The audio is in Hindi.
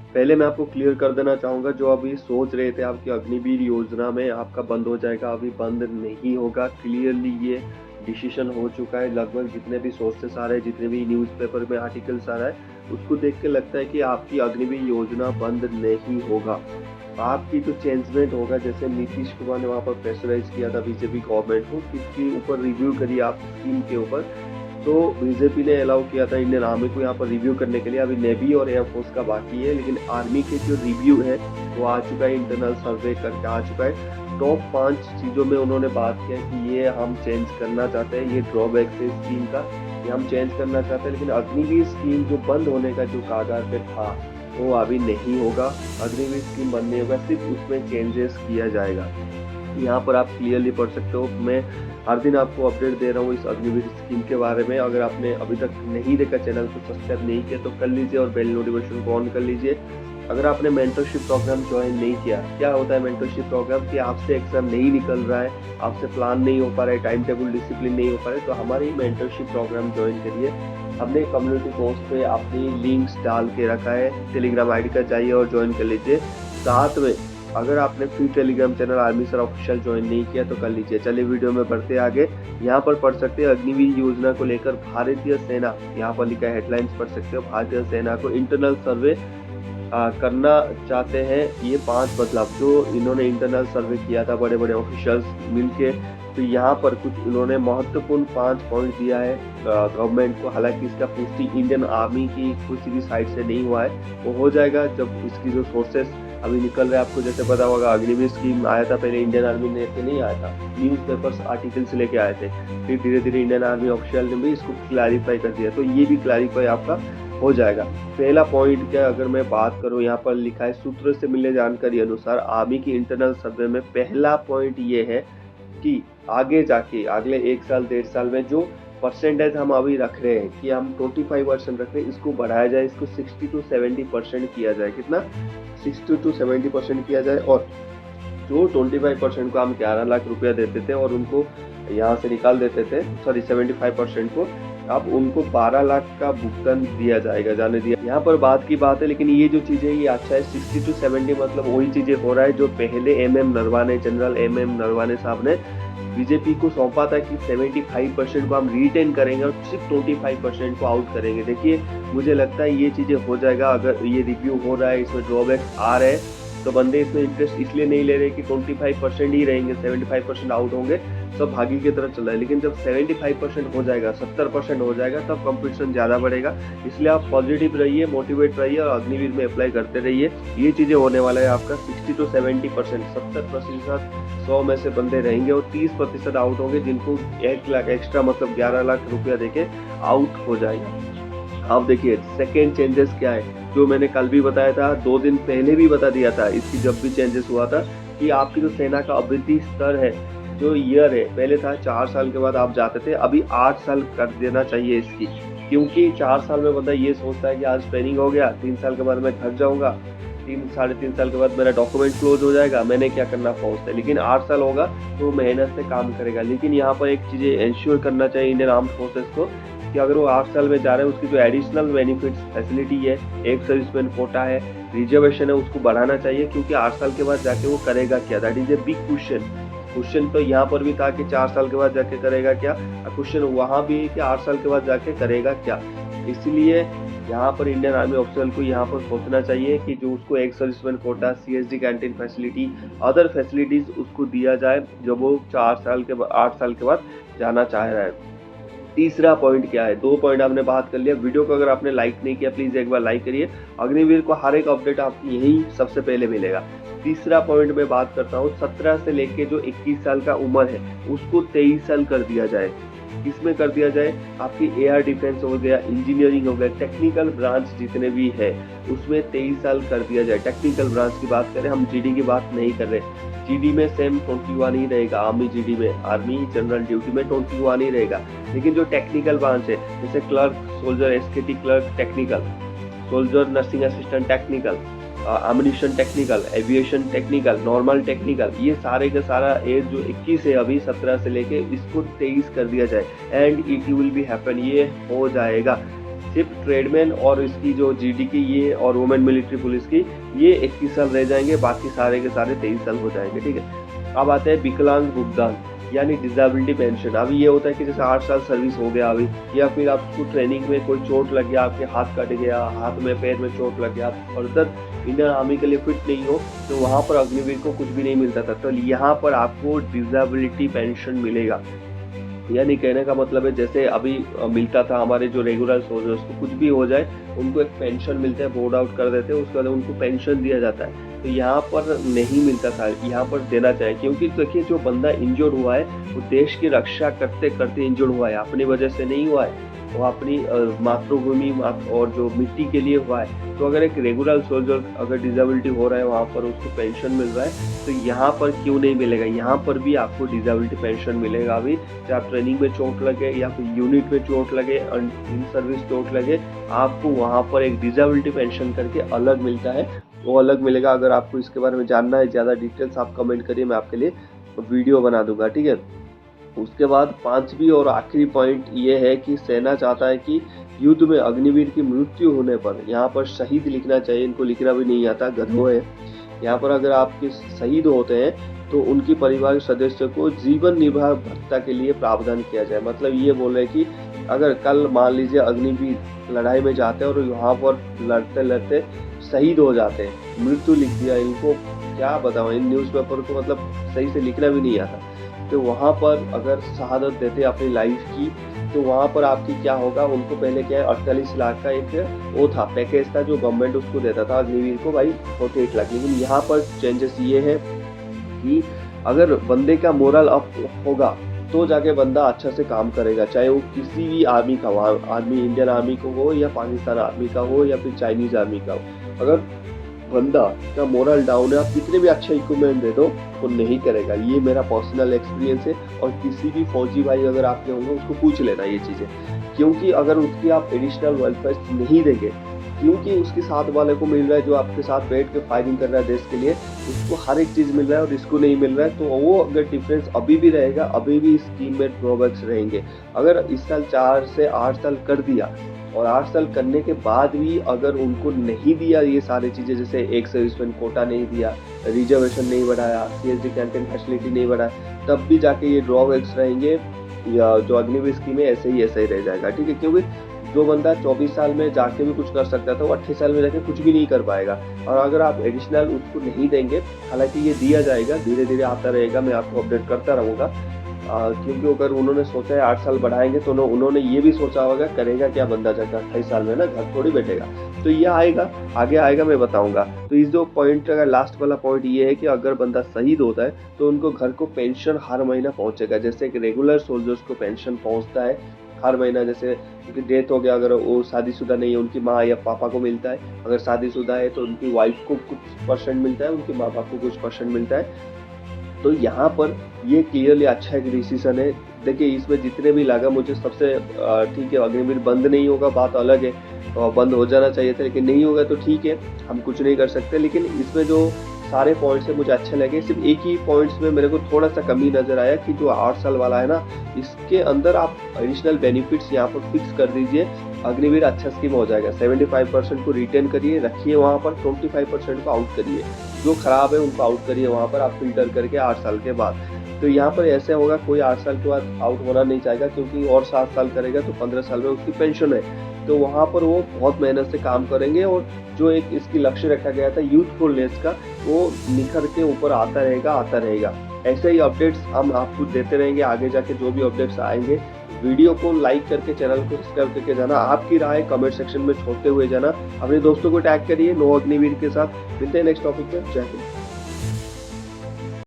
पहले मैं आपको क्लियर कर देना चाहूँगा, जो अभी सोच रहे थे आपकी अग्निवीर योजना में आपका बंद हो जाएगा, अभी बंद नहीं होगा। क्लियरली ये डिसीजन हो चुका है। लगभग जितने भी सोर्सेस आ रहे हैं, जितने भी न्यूज़पेपर में आर्टिकल्स आ रहा है, उसको देख के लगता है कि आपकी अग्निवीर योजना बंद नहीं होगा। आपकी तो चेंजमेंट होगा, जैसे नीतीश कुमार ने वहाँ पर प्रेशराइज किया था बीजेपी गवर्नमेंट को कि इसके ऊपर रिव्यू करिए आप स्कीम के ऊपर। तो बीजेपी ने अलाउ किया था इंडियन आर्मी को यहाँ पर रिव्यू करने के लिए। अभी नेवी और एयरफोर्स का बाकी है, लेकिन आर्मी के जो रिव्यू है वो आ चुका है, इंटरनल सर्वे करके आ चुका है। टॉप 5 चीज़ों में उन्होंने बात किया कि ये हम चेंज करना चाहते हैं, ये ड्रॉबैक है स्कीम का, ये हम चेंज करना चाहते हैं। लेकिन अग्निवीर स्कीम जो बंद होने का जो कागार पे था वो अभी नहीं होगा। अग्निवीर स्कीम बंद नहीं होगा, सिर्फ उसमें चेंजेस किया जाएगा। यहाँ पर आप क्लियरली पढ़ सकते हो। मैं हर दिन आपको अपडेट दे रहा हूँ इस अग्निवीर स्कीम के बारे में। अगर आपने अभी तक नहीं देखा, चैनल को सब्सक्राइब नहीं किया तो कर लीजिए और बेल नोटिफिकेशन को ऑन कर लीजिए। अगर आपने मेंटरशिप प्रोग्राम ज्वाइन नहीं किया, क्या होता है मेंटरशिप प्रोग्राम कि आपसे एग्जाम नहीं निकल रहा है, आपसे प्लान नहीं हो पा रहा है, टाइम टेबल डिसिप्लिन नहीं हो पा रहा है, तो हमारी मेंटरशिप प्रोग्राम ज्वाइन करिए। हमने कम्युनिटी पोस्ट पे अपनी लिंक्स डाल के रखा है, टेलीग्राम आईडी का जाइए और ज्वाइन कर लीजिए। साथ में अगर आपने free Telegram channel army sir official join नहीं किया तो कर लीजिए। चलिए वीडियो में बढ़ते आगे। यहाँ पर पढ़ सकते हैं अग्निवीर योजना को लेकर भारतीय सेना, यहाँ पर लिखा है हेडलाइंस पढ़ सकते हो, भारतीय सेना को इंटरनल सर्वे करना चाहते हैं। ये 5 बदलाव जो इन्होंने इंटरनल सर्वे किया था बड़े बड़े ऑफिशियल्स मिलके, तो यहाँ पर कुछ इन्होंने महत्वपूर्ण 5 पॉइंट दिया है गवर्नमेंट को। हालांकि इसका पुष्टि इंडियन आर्मी की किसी भी साइड से नहीं हुआ है, वो हो जाएगा जब इसकी जो सोर्सेस अभी निकल रहे हैं। आपको जैसे पता होगा अग्निवीर स्कीम आया था पहले इंडियन आर्मी ने नहीं आया था, न्यूज़पेपर्स आर्टिकल्स लेके आए थे, फिर धीरे धीरे इंडियन आर्मी ऑफिशियल ने भी इसको क्लैरिफाई कर दिया, तो ये भी क्लैरिफाई आपका हो जाएगा। पहला पॉइंट क्या, अगर मैं बात करूं, यहाँ पर लिखा है सूत्रों से मिले जानकारी अनुसार आर्मी की इंटरनल सर्वे में पहला पॉइंट ये है कि आगे जाके अगले 1 साल 1.5 साल में जो परसेंटेज हम अभी रख रहे हैं कि हम 25% रख रहे हैं, इसको बढ़ाया जाए, इसको 60 to 70% किया जाए। कितना? 60 to 70% किया जाए। और जो 25% को हम 11 लाख रुपया देते थे और उनको यहाँ से निकाल देते थे, सॉरी 75% को, अब उनको 12 लाख का भुगतान दिया जाएगा, जाने दिया। यहाँ पर बात की बात है, लेकिन ये जो चीजें ये अच्छा है। 60 to 70 मतलब वही चीजें हो रहा है जो पहले नरवाने, जनरल नरवाने साहब ने बीजेपी को सौंपा था कि 75% को हम रिटेन करेंगे और सिर्फ 25% को आउट करेंगे। देखिए मुझे लगता है ये चीजें हो जाएगा। अगर ये रिव्यू हो रहा है, इसमें ड्रॉबैक्स आ रहे हैं, तो बंदे इसमें इंटरेस्ट इसलिए नहीं ले रहे कि 25% ही रहेंगे, 75% आउट होंगे, सब भागी की तरफ चल रहा है। लेकिन जब 75% हो जाएगा, 70% हो जाएगा, तब कंपटीशन ज़्यादा बढ़ेगा। इसलिए आप पॉजिटिव रहिए, मोटिवेट रहिए और अग्निवीर में अप्लाई करते रहिए। ये चीज़ें होने वाला है आपका 60 to 70%, 70% 100 में से बंदे रहेंगे और 30% आउट होंगे, जिनको 1 लाख एक्स्ट्रा मतलब 11 लाख रुपया देके आउट हो जाएगा। अब देखिए सेकेंड चेंजेस क्या है, जो मैंने कल भी बताया था, 2 दिन पहले भी बता दिया था इसकी जब भी चेंजेस हुआ था, कि आपकी जो सेना का अभिवृद्धि स्तर है, जो ईयर है, पहले था 4 साल के बाद आप जाते थे, अभी 8 साल कर देना चाहिए इसकी। क्योंकि 4 साल में बंदा ये सोचता है कि आज ट्रेनिंग हो गया, 3 साल के बाद मैं घर जाऊंगा, 3-3.5 साल के बाद मेरा डॉक्यूमेंट क्लोज हो जाएगा, मैंने क्या करना पहुंचता है। लेकिन 8 साल होगा तो मेहनत से काम करेगा। लेकिन यहाँ पर एक चीज़ इंश्योर करना चाहिए इंडियन आर्म्ड फोर्सेस को कि अगर वो 8 साल में जा रहे हैं, उसकी जो एडिशनल बेनिफिट्स फैसिलिटी है, एक सर्विसमैन कोटा है, रिजर्वेशन है, उसको बढ़ाना चाहिए। क्योंकि 8 साल के बाद जाके वो करेगा क्या, that is a big question तो यहाँ पर भी था कि 4 साल के बाद जाके करेगा क्या, क्वेश्चन वहाँ भी है कि 8 साल के बाद जाके करेगा क्या। इसलिए यहाँ पर इंडियन आर्मी ऑफिसर को यहाँ पर सोचना चाहिए कि जो उसको एक serviceman quota, CSD canteen facility, other facilities उसको दिया जाए जब वो 8 साल के बाद जाना चाह रहा है। तीसरा पॉइंट क्या है, 2 पॉइंट आपने बात कर लिया। वीडियो को अगर आपने लाइक नहीं किया प्लीज एक बार लाइक करिए। अग्निवीर को हर एक अपडेट आपको यही सबसे पहले मिलेगा। तीसरा पॉइंट में बात करता हूँ, 17 से लेके जो 21 साल का उम्र है उसको 23 साल कर दिया जाए। किसमें कर दिया जाए, आपकी एयर डिफेंस हो गया, इंजीनियरिंग हो गया, टेक्निकल ब्रांच जितने भी है उसमें 23 साल कर दिया जाए। टेक्निकल ब्रांच की बात करें, हम GD की बात नहीं कर रहे। GD में सेम 21 ही रहेगा, आर्मी GD में, आर्मी जनरल ड्यूटी में 21 ही रहेगा। लेकिन जो टेक्निकल ब्रांच है, जैसे clerk, soldier, SKT clerk technical, soldier nursing assistant technical, ammunition technical, aviation technical, normal technical, ये सारे का सारा एज जो 21 है अभी 17 से लेके, इसको 23 कर दिया जाए। And it will be happen, ये हो जाएगा। सिर्फ ट्रेडमैन और इसकी जो जीडी की ये और वुमेन मिलिट्री पुलिस की ये 21 साल रह जाएंगे, बाकी सारे के सारे 23 साल हो जाएंगे। ठीक है, अब आते हैं विकलांग भुगतान यानी डिसेबिलिटी पेंशन। अभी ये होता है कि जैसे 8 साल सर्विस हो गया अभी, या फिर आपको ट्रेनिंग में कोई चोट लग गया, आपके हाथ कट गया, हाथ में पैर में चोट लग गया, आप फर्दर इंडियन आर्मी के लिए फिट नहीं हो, तो वहाँ पर अग्निवीर को कुछ भी नहीं मिलता था, तो यहाँ पर आपको डिसेबिलिटी पेंशन मिलेगा। यानी कहने का मतलब है जैसे अभी मिलता था हमारे जो रेगुलर सोल्जर्स को, कुछ भी हो जाए उनको एक पेंशन मिलता है, बोर्ड आउट कर देते हैं, उसके बाद उनको पेंशन दिया जाता है। तो यहाँ पर नहीं मिलता था, यहाँ पर देना चाहिए, क्योंकि देखिए जो बंदा इंजर्ड हुआ है वो देश की रक्षा करते करते इंजर्ड हुआ है, अपनी वजह से नहीं हुआ है, वो अपनी मातृभूमि और जो मिट्टी के लिए हुआ है। तो अगर एक रेगुलर सोल्जर अगर डिसेबिलिटी हो रहा है वहाँ पर उसको पेंशन मिल रहा है, तो यहाँ पर क्यों नहीं मिलेगा? यहाँ पर भी आपको डिसेबिलिटी पेंशन मिलेगा। अभी चाहे आप ट्रेनिंग में चोट लगे या फिर यूनिट में चोट लगे, इन सर्विस चोट लगे, आपको वहाँ पर एक डिसेबिलिटी पेंशन करके अलग मिलता है, वो अलग मिलेगा। अगर आपको इसके बारे में जानना है ज़्यादा डिटेल्स, आप कमेंट करिए, मैं आपके लिए वीडियो बना दूंगा। ठीक है, उसके बाद 5वीं और आखिरी पॉइंट ये है कि सेना चाहता है कि युद्ध में अग्निवीर की मृत्यु होने पर, यहाँ पर शहीद लिखना चाहिए, इनको लिखना भी नहीं आता, गधो है। यहाँ पर अगर आपके शहीद होते हैं तो उनकी परिवार सदस्य को जीवन निर्वाह भत्ता के लिए प्रावधान किया जाए। मतलब ये बोल रहे कि अगर कल मान लीजिए अग्निवीर लड़ाई में जाते हैं और यहाँ पर लड़ते लड़ते शहीद हो जाते हैं, मृत्यु लिख दिया, इनको क्या बताऊँ, इन न्यूज़पेपर को मतलब सही से लिखना भी नहीं आता, तो वहाँ पर अगर शहादत देते अपनी लाइफ की, तो वहाँ पर आपकी क्या होगा, उनको पहले क्या है 48 लाख का एक वो था पैकेज था जो गवर्नमेंट उसको देता था अग्निवीर को भाई 48 लाख। लेकिन यहाँ पर चेंजेस ये है कि अगर बंदे का मोरल अप होगा तो जाके बंदा अच्छा से काम करेगा, चाहे वो किसी भी आर्मी का हो, आर्मी इंडियन आर्मी को हो या पाकिस्तान आर्मी का हो या फिर चाइनीज आर्मी का हो। अगर बंदा का मोरल डाउन है, आप कितने भी अच्छा इक्विपमेंट दे दो वो नहीं करेगा। ये मेरा पर्सनल एक्सपीरियंस है, और किसी भी फौजी भाई अगर आपके होंगे उसको पूछ लेना ये चीज़ें, क्योंकि अगर उसकी आप एडिशनल वेलफेयर नहीं देंगे, क्योंकि उसके साथ वाले को मिल रहा है जो आपके साथ बैठ के फायरिंग कर रहा है देश के लिए, उसको हर एक चीज़ मिल रहा है और इसको नहीं मिल रहा है, तो वो अगर डिफरेंस अभी भी रहेगा, अभी भी स्कीम में ड्रॉबैक्स रहेंगे। अगर इस साल 4 से 8 साल कर दिया और 8 साल करने के बाद भी अगर उनको नहीं दिया ये सारी चीज़ें, जैसे एक सर्विसमैन कोटा नहीं दिया, रिजर्वेशन नहीं बढ़ाया, CSD कैंटीन फैसिलिटी नहीं बढ़ाया, तब भी जाके ये ड्रॉबैक्स रहेंगे, या जो अग्निवीर स्कीम है ऐसे ही रह जाएगा। ठीक है, क्योंकि जो बंदा 24 साल में जाके भी कुछ कर सकता था वो 28 साल में जाके कुछ भी नहीं कर पाएगा। और अगर आप एडिशनल उसको नहीं देंगे, हालांकि ये दिया जाएगा, धीरे धीरे आता रहेगा, मैं आपको अपडेट करता रहूँगा, क्योंकि अगर उन्होंने सोचा है 8 साल बढ़ाएंगे तो उन्होंने ये भी सोचा होगा करेगा क्या बंदा जाकर 28 साल में ना, घर थोड़ी बैठेगा। तो ये आएगा, आगे आएगा, मैं बताऊंगा। तो इस जो पॉइंट का लास्ट वाला पॉइंट ये है कि अगर बंदा शहीद होता है तो उनको घर को पेंशन हर महीना पहुंचेगा, जैसे एक रेगुलर सोल्जर्स को पेंशन पहुंचता है हर महीना। जैसे उनकी डेथ हो गया, अगर वो शादीशुदा नहीं है, उनकी माँ या पापा को मिलता है, अगर शादीशुदा है तो उनकी वाइफ को कुछ परसेंट मिलता है, उनके माँ बाप को कुछ परसेंट मिलता है। तो यहाँ पर ये क्लियरली अच्छा एक डिसीजन है। देखिए इसमें जितने भी लगा मुझे सबसे ठीक है, अग्निवीर बंद नहीं होगा बात अलग है, तो बंद हो जाना चाहिए था, लेकिन नहीं होगा तो ठीक है, हम कुछ नहीं कर सकते। लेकिन इसमें जो सारे पॉइंट्स है मुझे अच्छे लगे, सिर्फ एक ही पॉइंट्स में मेरे को थोड़ा सा कमी नज़र आया कि जो 8 साल वाला है ना, इसके अंदर आप एडिशनल बेनिफिट्स यहाँ पर फिक्स कर दीजिए, अग्निवीर अच्छा स्कीम हो जाएगा। 75% को रिटेन करिए, रखिए वहाँ पर, 25% को आउट करिए, जो खराब है उनको आउट करिए वहाँ पर, आप फिल्टर करके 8 साल के बाद। तो यहाँ पर ऐसे होगा, कोई 8 साल के बाद आउट होना नहीं चाहेगा, क्योंकि और 7 साल करेगा तो 15 साल में उसकी पेंशन है, तो वहाँ पर वो बहुत मेहनत से काम करेंगे, और जो एक इसकी लक्ष्य रखा गया था यूथफुलनेस का, वो निखर के ऊपर आता रहेगा। ऐसे ही अपडेट्स हम आपको देते रहेंगे, आगे जाके जो भी अपडेट्स आएंगे। वीडियो को लाइक करके चैनल को सब्सक्राइब करके जाना, आपकी राय कमेंट सेक्शन में छोड़ते हुए जाना, अपने दोस्तों को टैग करिए नो अग्निवीर के साथ। मिलते हैं नेक्स्ट टॉपिक में, जय हिंद।